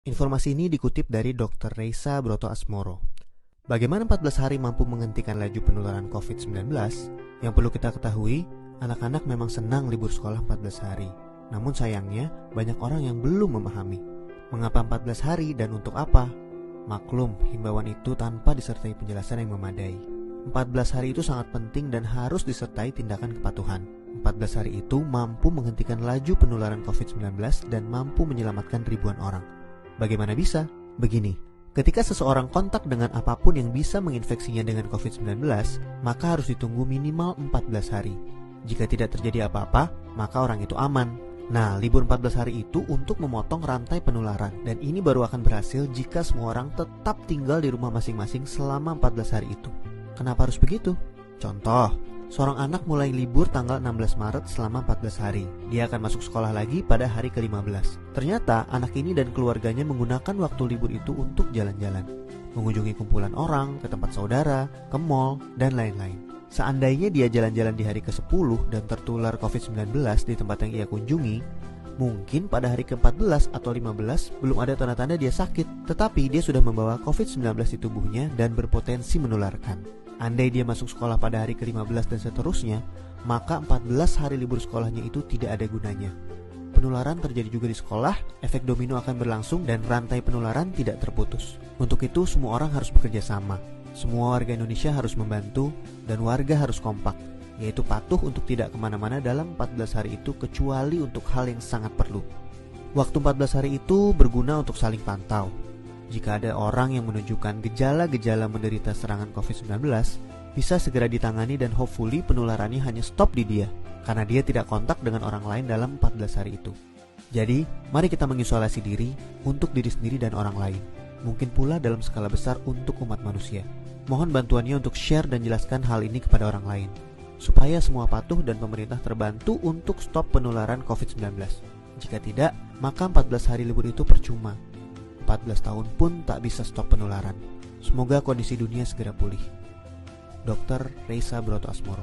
Informasi ini dikutip dari Dr. Reisa Broto Asmoro. Bagaimana 14 hari mampu menghentikan laju penularan COVID-19? Yang perlu kita ketahui, anak-anak memang senang libur sekolah 14 hari. Namun sayangnya, banyak orang yang belum memahami. Mengapa 14 hari dan untuk apa? Maklum, himbauan itu tanpa disertai penjelasan yang memadai. 14 hari itu sangat penting dan harus disertai tindakan kepatuhan. 14 hari itu mampu menghentikan laju penularan COVID-19 dan mampu menyelamatkan ribuan orang. Bagaimana bisa? Begini, ketika seseorang kontak dengan apapun yang bisa menginfeksinya dengan COVID-19, maka harus ditunggu minimal 14 hari. Jika tidak terjadi apa-apa, maka orang itu aman. Nah, libur 14 hari itu untuk memotong rantai penularan, dan ini baru akan berhasil jika semua orang tetap tinggal di rumah masing-masing selama 14 hari itu. Kenapa harus begitu? Contoh, seorang anak mulai libur tanggal 16 Maret selama 14 hari. Dia akan masuk sekolah lagi pada hari ke-15. Ternyata anak ini dan keluarganya menggunakan waktu libur itu untuk jalan-jalan, mengunjungi kumpulan orang, ke tempat saudara, ke mall, dan lain-lain. Seandainya dia jalan-jalan di hari ke-10 dan tertular COVID-19 di tempat yang ia kunjungi, mungkin pada hari ke-14 atau 15 belum ada tanda-tanda dia sakit, tetapi dia sudah membawa COVID-19 di tubuhnya dan berpotensi menularkan. Andai dia masuk sekolah pada hari ke-15 dan seterusnya, maka 14 hari libur sekolahnya itu tidak ada gunanya. Penularan terjadi juga di sekolah, efek domino akan berlangsung dan rantai penularan tidak terputus. Untuk itu semua orang harus bekerja sama. Semua warga Indonesia harus membantu dan warga harus kompak, yaitu patuh untuk tidak kemana-mana dalam 14 hari itu kecuali untuk hal yang sangat perlu. Waktu 14 hari itu berguna untuk saling pantau. Jika ada orang yang menunjukkan gejala-gejala menderita serangan COVID-19, bisa segera ditangani dan hopefully penularannya hanya stop di dia, karena dia tidak kontak dengan orang lain dalam 14 hari itu. Jadi, mari kita mengisolasi diri untuk diri sendiri dan orang lain. Mungkin pula dalam skala besar untuk umat manusia. Mohon bantuannya untuk share dan jelaskan hal ini kepada orang lain, supaya semua patuh dan pemerintah terbantu untuk stop penularan COVID-19. Jika tidak, maka 14 hari libur itu percuma. 14 tahun pun tak bisa stop penularan. Semoga kondisi dunia segera pulih. Dr. Reisa Broto Asmoro.